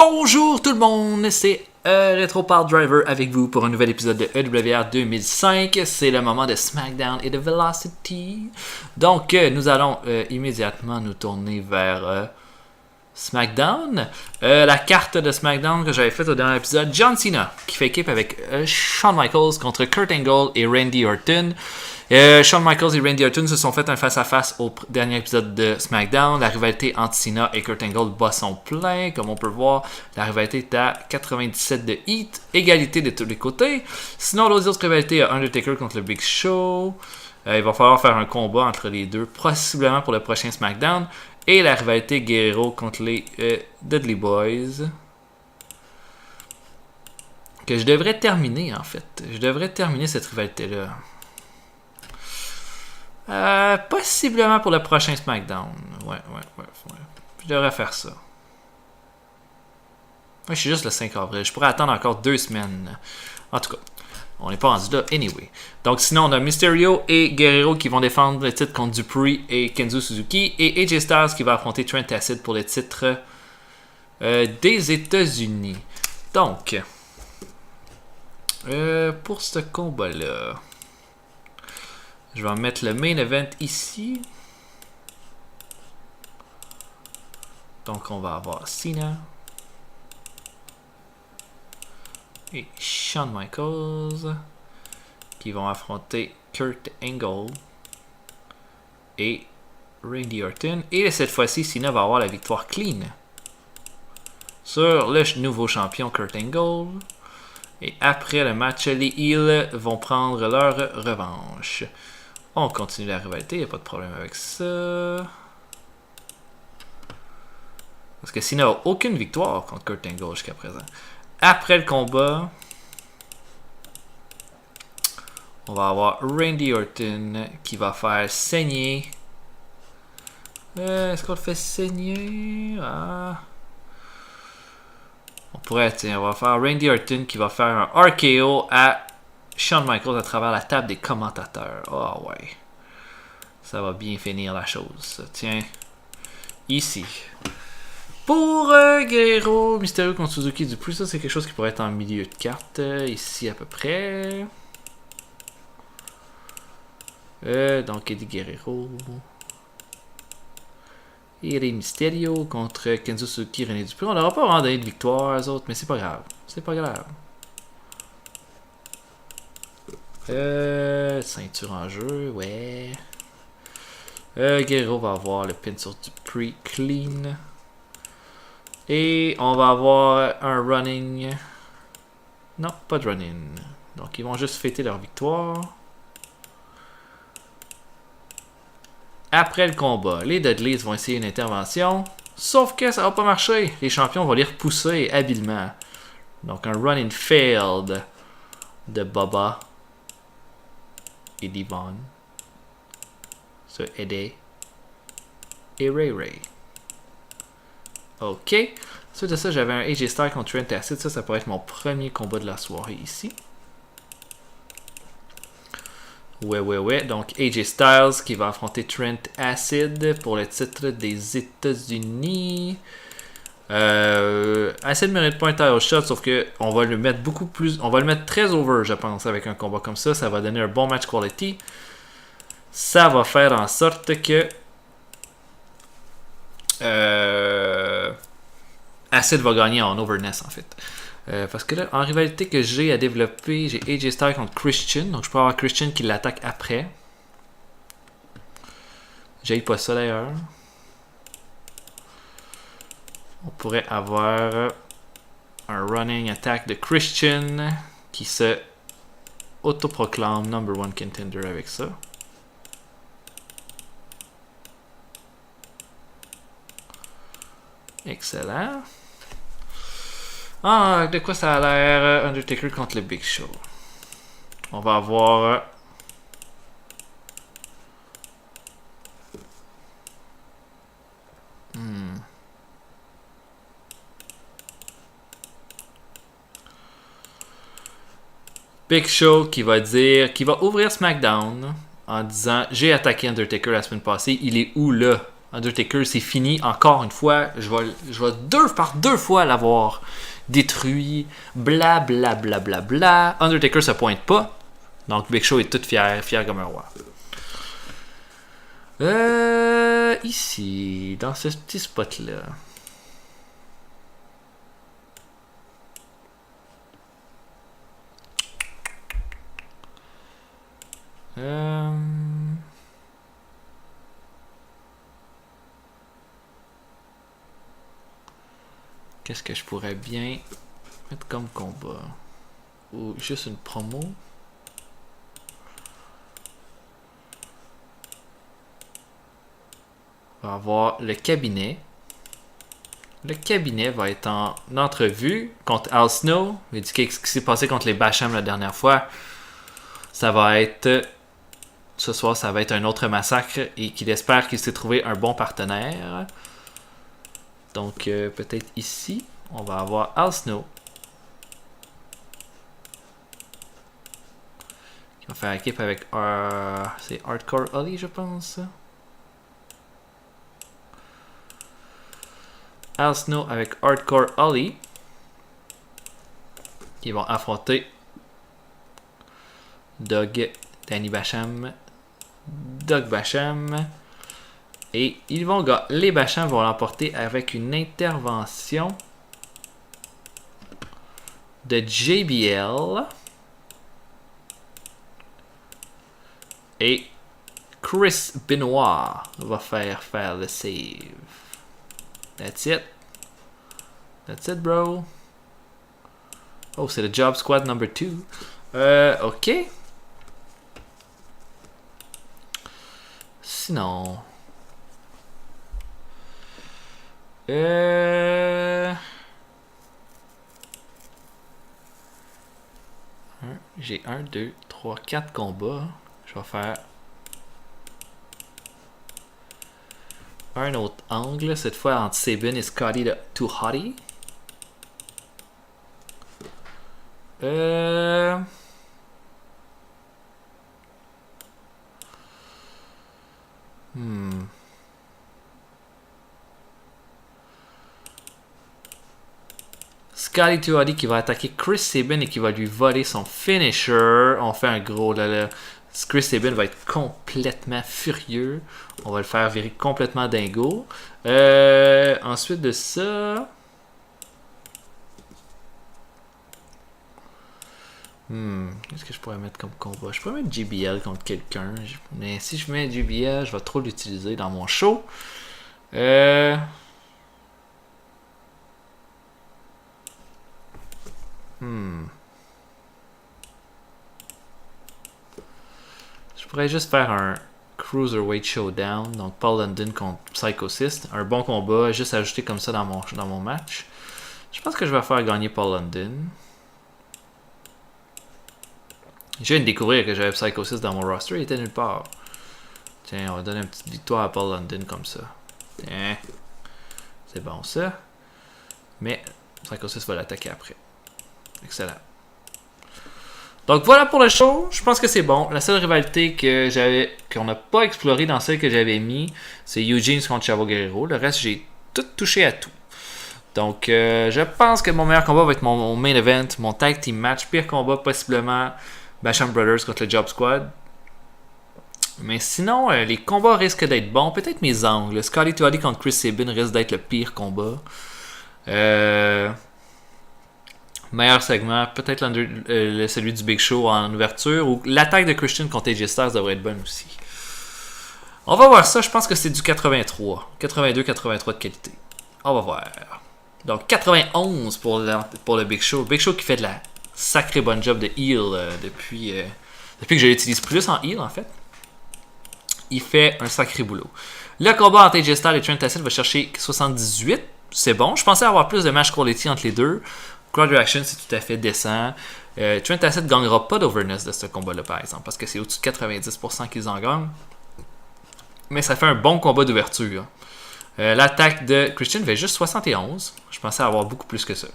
Bonjour tout le monde, c'est Retropart Driver avec vous pour un nouvel épisode de EWR 2005. C'est le moment de SmackDown et de Velocity. Donc nous allons immédiatement nous tourner vers SmackDown. La carte de SmackDown que j'avais faite au dernier épisode, John Cena qui fait équipe avec Shawn Michaels contre Kurt Angle et Randy Orton. Shawn Michaels et Randy Orton se sont fait un face-à-face au dernier épisode de SmackDown. La rivalité entre Cena et Kurt Angle bat son plein, comme on peut voir. La rivalité est à 97 de Heat, égalité de tous les côtés. Sinon, l'autre rivalité est Undertaker contre le Big Show. Il va falloir faire un combat entre les deux, possiblement pour le prochain SmackDown. Et la rivalité Guerrero contre les Dudley Boys. Que je devrais terminer, en fait. Je devrais terminer cette rivalité-là. Possiblement pour le prochain SmackDown. Ouais. Je devrais faire ça. Moi, je suis juste le 5 avril. Je pourrais attendre encore 2 semaines. En tout cas, on n'est pas rendu là anyway. Donc sinon, on a Mysterio et Guerrero qui vont défendre le titre contre Dupree et Kenzo Suzuki. Et AJ Styles qui va affronter Trent Acid pour le titre des États-Unis. Donc, pour ce combat-là... Je vais mettre le main event ici. Donc, on va avoir Cena et Shawn Michaels qui vont affronter Kurt Angle et Randy Orton. Et cette fois-ci, Cena va avoir la victoire clean sur le nouveau champion Kurt Angle. Et après le match, les Heels vont prendre leur revanche. On continue la rivalité, il n'y a pas de problème avec ça. Parce que Cena n'a aucune victoire contre Kurt Angle jusqu'à présent. Après le combat, on va avoir Randy Orton qui va faire saigner. Est-ce qu'on le fait saigner? On pourrait, on va faire Randy Orton qui va faire un RKO à Shawn Michaels à travers la table des commentateurs. Oh ouais. Ça va bien finir la chose. Tiens. Ici. Pour Guerrero, Mysterio contre Suzuki Dupree, ça c'est quelque chose qui pourrait être en milieu de carte. Ici à peu près. Donc Eddie Guerrero. Et Rey Mysterio contre Kenzo Suzuki, René Dupree. On n'aura pas vraiment donné de victoire aux autres, mais c'est pas grave. C'est pas grave. Ceinture en jeu, ouais. Guerrero va avoir le pin sur Dupree clean. Et on va avoir un running. Non, pas de running. Donc ils vont juste fêter leur victoire. Après le combat, les Dudleys vont essayer une intervention. Sauf que ça va pas marcher. Les champions vont les repousser habilement. Donc un running failed de Bubba et Devon, Eddie et Ray. Ok. Ensuite de ça, j'avais un AJ Styles contre Trent Acid. Ça pourrait être mon premier combat de la soirée ici. Ouais. Donc AJ Styles qui va affronter Trent Acid pour le titre des États-Unis. Acid mérite pas un title shot, sauf que on va le mettre beaucoup plus. On va le mettre très over, je pense, avec un combat comme ça. Ça va donner un bon match quality. Ça va faire en sorte que Acid va gagner en overness en fait. Parce que là, en rivalité que j'ai à développer, j'ai AJ Styles contre Christian. Donc je peux avoir Christian qui l'attaque après. J'ai pas ça d'ailleurs. On pourrait avoir un running attack de Christian qui se autoproclame number 1 contender avec ça. Excellent. De quoi ça a l'air? Undertaker contre le Big Show. On va avoir... Big Show qui va ouvrir SmackDown en disant j'ai attaqué Undertaker la semaine passée, il est où là? Undertaker, c'est fini. Encore une fois, je vais par deux fois l'avoir détruit. Bla bla bla bla bla. Undertaker se pointe pas. Donc Big Show est tout fier comme un roi. Ici, dans ce petit spot-là. Qu'est-ce que je pourrais bien mettre comme combat? Ou juste une promo? On va avoir le cabinet. Le cabinet va être en entrevue contre Al Snow. Il dit ce qui s'est passé contre les Basham la dernière fois. Ça va être... Ce soir, ça va être un autre massacre et qu'il espère qu'il s'est trouvé un bon partenaire. Donc, peut-être ici, on va avoir Al Snow. Qui va faire équipe avec... c'est Hardcore Holly, je pense. Al Snow avec Hardcore Holly. Qui vont affronter Doug, Danny Basham, Doug Basham. Et les Basham vont l'emporter avec une intervention de JBL. Et Chris Benoit va faire le save. That's it. That's it, bro. Oh, c'est le Job Squad number 2. Ok. Sinon... J'ai 1, 2, 3, 4 combats. Je vais faire un autre angle, cette fois entre Sabin et Scotty de Too Hottie. Scotty Too Hottie qui va attaquer Chris Sabin et qui va lui voler son finisher. On fait un gros là. Chris Sabin va être complètement furieux. On va le faire virer complètement dingo. Ensuite de ça... Qu'est-ce que je pourrais mettre comme combat? Je pourrais mettre JBL contre quelqu'un. Mais si je mets JBL, je vais trop l'utiliser dans mon show. Je pourrais juste faire un Cruiserweight Showdown. Donc Paul London contre Psychocyst. Un bon combat, juste ajouté comme ça dans mon match. Je pense que je vais faire gagner Paul London. Je viens de découvrir que j'avais Psychocyst dans mon roster. Il était nulle part. Tiens, on va donner une petite victoire à Paul London comme ça. Tiens. C'est bon ça. Mais Psychocyst va l'attaquer après. Excellent. Donc voilà pour le show. Je pense que c'est bon. La seule rivalité qu'on n'a pas explorée dans celle que j'avais mis, c'est Eugene contre Chavo Guerrero. Le reste, j'ai tout touché à tout. Donc je pense que mon meilleur combat va être mon main event, mon tag team match. Pire combat possiblement Basham Brothers contre le Job Squad. Mais sinon, les combats risquent d'être bons. Peut-être mes angles. Scotty Too Hottie contre Chris Sabin risque d'être le pire combat. Meilleur segment, peut-être celui du Big Show en ouverture, ou l'attaque de Christian contre AJ Styles devrait être bonne aussi. On va voir ça, je pense que c'est du 83, 82-83 de qualité. On va voir. Donc 91 pour le Big Show. Big Show qui fait de la sacrée bonne job de heal depuis que je l'utilise plus en heal en fait. Il fait un sacré boulot. Le combat entre AJ Styles et Trent Acid va chercher 78, c'est bon. Je pensais avoir plus de match quality entre les deux. Crowd Reaction, c'est tout à fait décent. Trent Acid ne gagnera pas d'overness de ce combat-là, par exemple, parce que c'est au-dessus de 90% qu'ils en gagnent. Mais ça fait un bon combat d'ouverture. L'attaque de Christian fait juste 71. Je pensais avoir beaucoup plus que ça.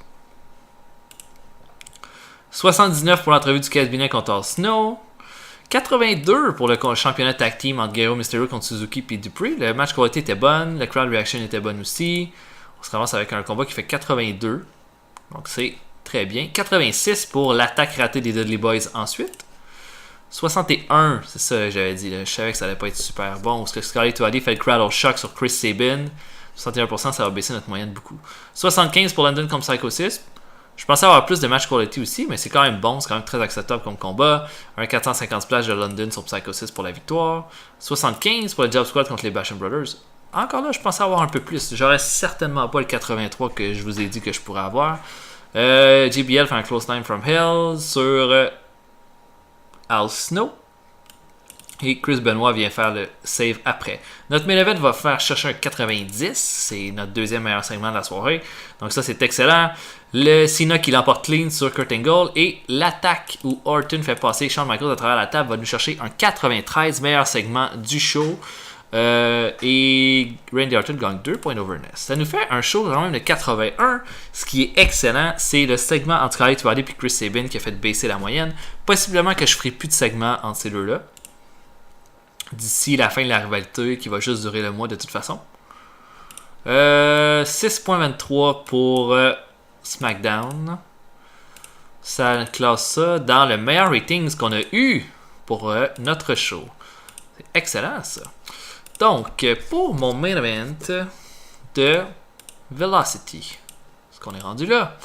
79 pour l'entrevue du cabinet contre Al Snow. 82 pour le championnat tag team entre Guerrero Mysterio contre Suzuki et Dupree. Le match qualité était bonne, le crowd reaction était bonne aussi. On se ramasse avec un combat qui fait 82. Donc c'est très bien. 86 pour l'attaque ratée des Dudley Boys ensuite. 61, c'est ça que j'avais dit. Là. Je savais que ça allait pas être super bon. Parce que Scarlett Tuadi fait le Cradle Shock sur Chris Sabin. 61%, ça va baisser notre moyenne beaucoup. 75 pour London comme Psycho 6. Je pensais avoir plus de match quality aussi, mais c'est quand même bon, c'est quand même très acceptable comme combat. Un 450 splash de London sur Psycho 6 pour la victoire. 75 pour le Job Squad contre les Basham Brothers. Encore là, je pensais avoir un peu plus. J'aurais certainement pas le 83 que je vous ai dit que je pourrais avoir. JBL fait un close time from hell sur Al Snow. Et Chris Benoit vient faire le save après. Notre main event va faire chercher un 90. C'est notre deuxième meilleur segment de la soirée. Donc ça, c'est excellent. Le Cena qui l'emporte clean sur Kurt Angle. Et l'attaque où Orton fait passer Shawn Michaels à travers la table va nous chercher un 93, meilleur segment du show. Et Randy Orton gagne 2 points d'overness. Ça nous fait un show quand même de 81. Ce qui est excellent, c'est le segment entre Scarlett Tuadi et Chris Sabin qui a fait baisser la moyenne. Possiblement que je ferai plus de segments entre ces deux-là. D'ici la fin de la rivalité qui va juste durer le mois de toute façon. 6.23 pour SmackDown. Ça classe ça dans le meilleur ratings qu'on a eu pour notre show. C'est excellent ça. Donc, pour mon main event de Velocity. Est-ce qu'on est rendu là?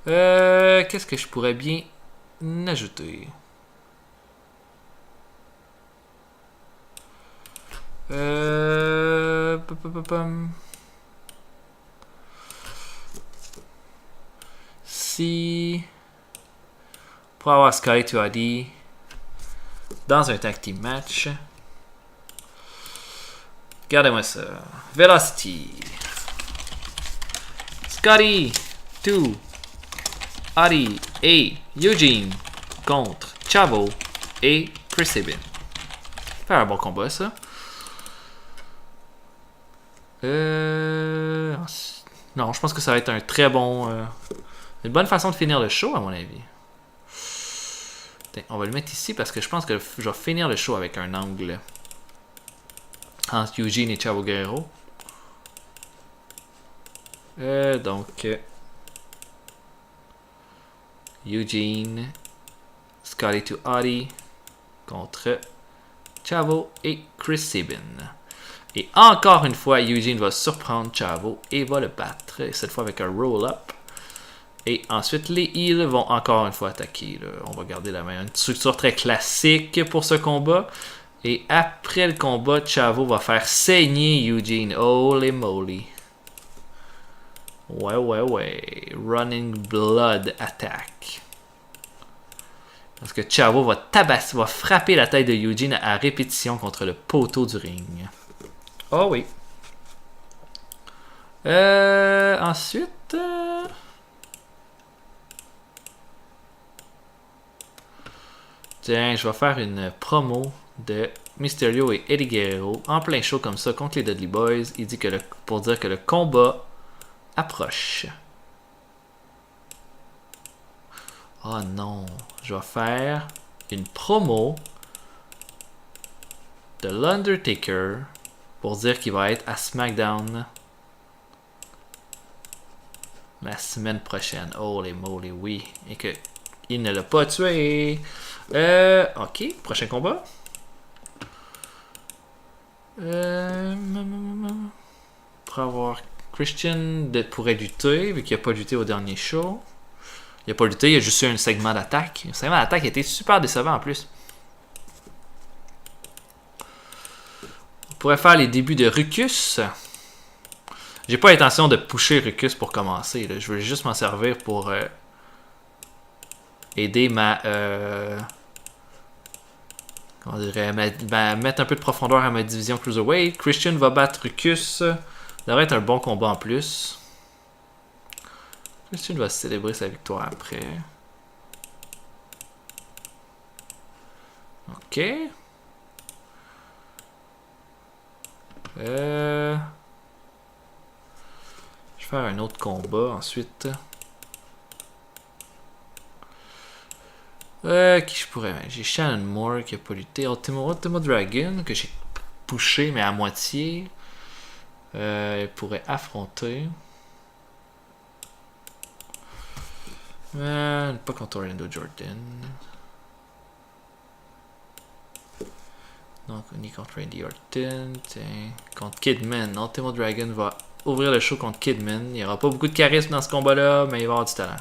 Qu'est-ce que je pourrais bien ajouter? Si pour avoir Sky Tuadi dans un tag team match, regardez-moi ça. Velocity, Scotty 2 Adi et Eugene contre Chavo et Chris Sabin. Faire un bon combat ça. Non, je pense que ça va être un très bon... une bonne façon de finir le show, à mon avis. On va le mettre ici parce que je pense que je vais finir le show avec un angle entre Eugene et Chavo Guerrero. Donc... Eugene, Scotty to Adi contre Chavo et Chris Sabin. Et encore une fois, Eugene va surprendre Chavo et va le battre. Cette fois avec un roll-up. Et ensuite, les heels vont encore une fois attaquer. Là. On va garder la même. Une structure très classique pour ce combat. Et après le combat, Chavo va faire saigner Eugene. Holy moly. Ouais. Running Blood Attack. Parce que Chavo va frapper la tête de Eugene à répétition contre le poteau du ring. Oh oui. Ensuite... Tiens, je vais faire une promo de Mysterio et Eddie Guerrero en plein show comme ça contre les Dudley Boys. Il dit que pour dire que le combat approche. Oh non. Je vais faire une promo de l'Undertaker pour dire qu'il va être à SmackDown la semaine prochaine. Holy moly, oui. Et qu'il ne l'a pas tué. Ok, prochain combat. Pour avoir Christian pourrait lutter, vu qu'il n'a pas lutté au dernier show. Il n'a pas lutté, il a juste eu un segment d'attaque. Le segment d'attaque était super décevant en plus. On pourrait faire les débuts de Rucus. J'ai pas l'intention de pusher Rucus pour commencer. Là. Je veux juste m'en servir pour aider comment dirais mettre un peu de profondeur à ma division Cruiserweight. Christian va battre Rucus. Ça devrait être un bon combat en plus. Christian va célébrer sa victoire après. Ok. Je vais faire un autre combat ensuite. Qui je pourrais. J'ai Shannon Moore qui a pas lutté. Ultimo Dragon que j'ai pushé mais à moitié. Il pourrait affronter. Pas contre Orlando Jordan. Donc, ni contre Randy Orton. Contre Kidman. Ultimo Dragon va ouvrir le show contre Kidman. Il n'y aura pas beaucoup de charisme dans ce combat-là, mais il va avoir du talent.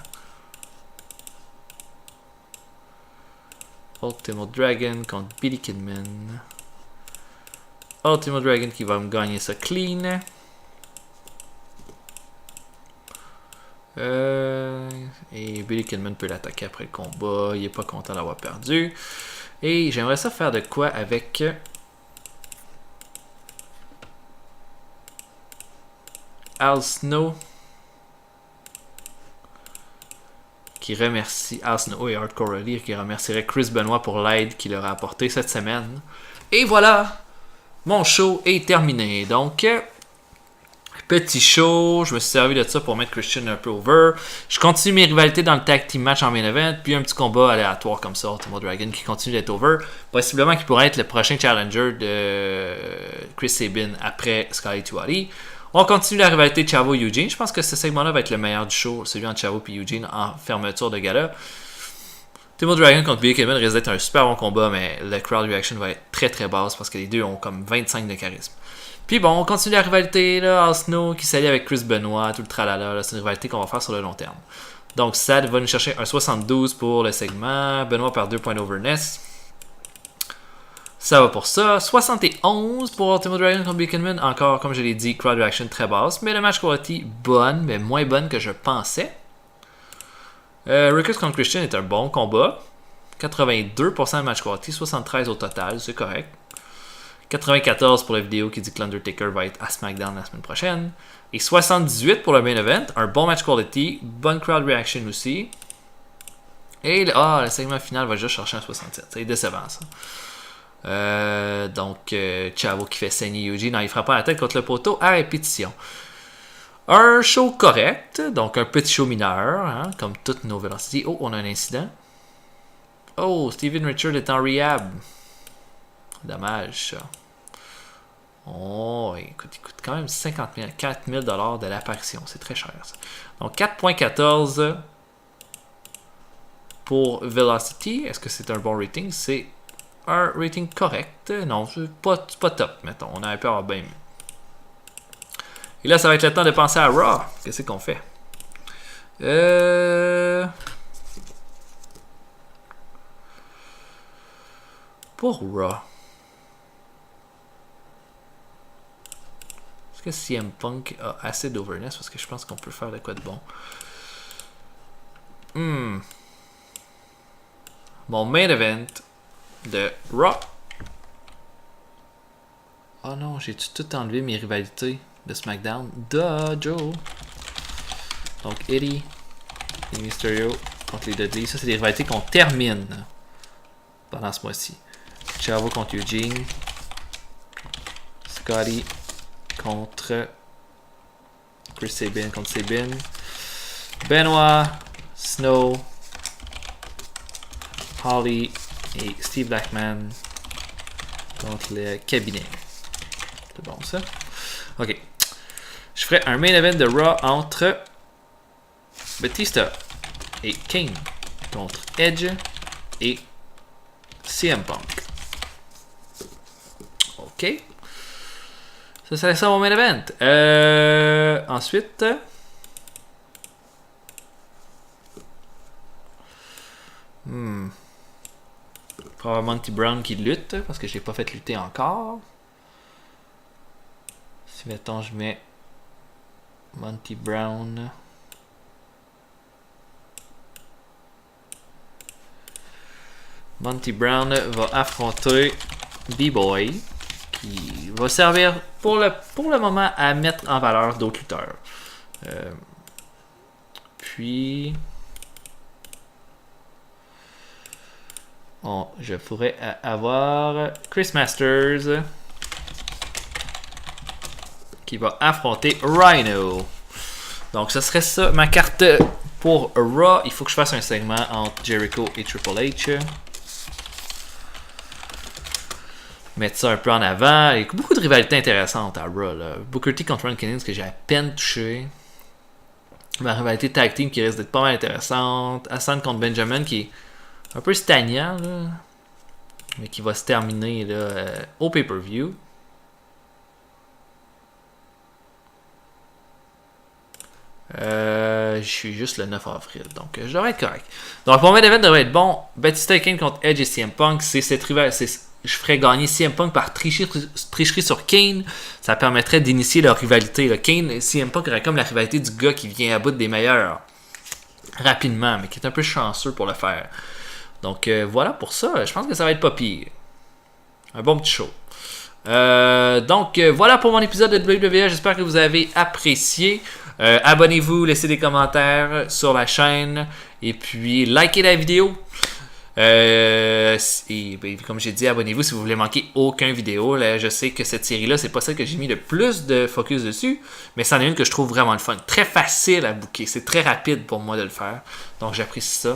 Ultimo Dragon contre Billy Kidman. Ultimo Dragon qui va me gagner ça clean. Et Billy Kidman peut l'attaquer après le combat. Il est pas content d'avoir perdu. Et j'aimerais ça faire de quoi avec Al Snow qui remercie Al Snow et Hardcore Holly qui remercierait Chris Benoit pour l'aide qu'il leur a apporté cette semaine. Et voilà, mon show est terminé. Donc, petit show, je me suis servi de ça pour mettre Christian un peu over. Je continue mes rivalités dans le tag team match en main event, puis un petit combat aléatoire comme ça, Ultimo Dragon qui continue d'être over. Possiblement qu'il pourrait être le prochain challenger de Chris Sabin après Scully Tuati. On continue la rivalité de Chavo et Eugene. Je pense que ce segment-là va être le meilleur du show, celui entre Chavo et Eugene en fermeture de gala. Ultimo Dragon contre Billy Kidman risque d'être un super bon combat, mais le crowd reaction va être très très basse parce que les deux ont comme 25 de charisme. Puis bon, on continue la rivalité, là, Al Snow qui s'allie avec Chris Benoit, tout le tralala, là, c'est une rivalité qu'on va faire sur le long terme. Donc Sad va nous chercher un 72 pour le segment, Benoit perd 2 points d'overness. Ça va pour ça, 71 pour Ultimo Dragon contre Billy Kidman, encore comme je l'ai dit, crowd reaction très basse, mais le match quality bonne, mais moins bonne que je pensais. Rickers contre Christian est un bon combat, 82% de match quality, 73 au total, c'est correct. 94 pour la vidéo qui dit que l'Undertaker va être à SmackDown la semaine prochaine. Et 78 pour le main event. Un bon match quality. Bonne crowd reaction aussi. Et le segment final va juste chercher un 67. C'est décevant ça. Donc, Chavo qui fait saigner Eugene. Non, il frappe pas la tête contre le poteau à répétition. Un show correct. Donc, un petit show mineur. Hein, comme toutes nos Velocity. Oh, on a un incident. Oh, Steven Richard est en rehab. Dommage, ça. Oh, écoute, il coûte quand même 4 000 $ de l'apparition. C'est très cher, ça. Donc, 4.14 pour Velocity. Est-ce que c'est un bon rating? C'est un rating correct. Non, c'est pas top, mettons. On aurait pu avoir bien mieux. Et là, ça va être le temps de penser à Raw. Qu'est-ce qu'on fait? Pour Raw. Est-ce que CM Punk a assez d'overness? Parce que je pense qu'on peut faire de quoi de bon. Mon main event de Raw. Oh non, j'ai tout enlevé mes rivalités de SmackDown. Joe. Donc Eddie et Mysterio contre les Dudley. Ça, c'est des rivalités qu'on termine pendant ce mois-ci. Chavo contre Eugene. Scotty contre Chris Sabin contre Sabin. Benoit, Snow, Holly et Steve Blackman contre le cabinet. C'est bon ça? Ok. Je ferai un main event de Raw entre Batista et Kane contre Edge et CM Punk. Ok. Ça serait ça mon main event. Ensuite. Probablement Monty Brown qui lutte parce que je l'ai pas fait lutter encore. Si mettons je mets Monty Brown. Monty Brown va affronter B-Boy qui va servir pour le moment à mettre en valeur d'autres lutteurs. Puis je pourrais avoir Chris Masters qui va affronter Rhino. Donc ce serait ça ma carte pour Raw, il faut que je fasse un segment entre Jericho et Triple H. Mettre ça un peu en avant. Il y a beaucoup de rivalités intéressantes à Raw. Là. Booker T contre Ron Kennedy, que j'ai à peine touché. Ma rivalité tag team qui risque d'être pas mal intéressante. Hassan contre Benjamin qui est un peu stagnant, là, mais qui va se terminer là, au pay-per-view. Je suis juste le 9 avril, donc je devrais être correct. Donc mon main event devrait être bon. Batista et Kane contre Edge et CM Punk, c'est cette rivalité. Je ferais gagner CM Punk par tricherie sur Kane. Ça permettrait d'initier leur rivalité. Là. Kane et CM Punk auraient comme la rivalité du gars qui vient à bout des meilleurs rapidement, mais qui est un peu chanceux pour le faire. Donc voilà pour ça. Je pense que ça va être pas pire. Un bon petit show. Donc voilà pour mon épisode de WWE. J'espère que vous avez apprécié. Abonnez-vous, laissez des commentaires sur la chaîne et puis likez la vidéo. Et ben, comme j'ai dit, abonnez-vous si vous voulez manquer aucune vidéo. Là, je sais que cette série-là, c'est pas celle que j'ai mis le plus de focus dessus, mais c'en est une que je trouve vraiment le fun. Très facile à booker, c'est très rapide pour moi de le faire. Donc j'apprécie ça.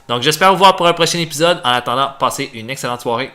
Donc j'espère vous voir pour un prochain épisode. En attendant, passez une excellente soirée.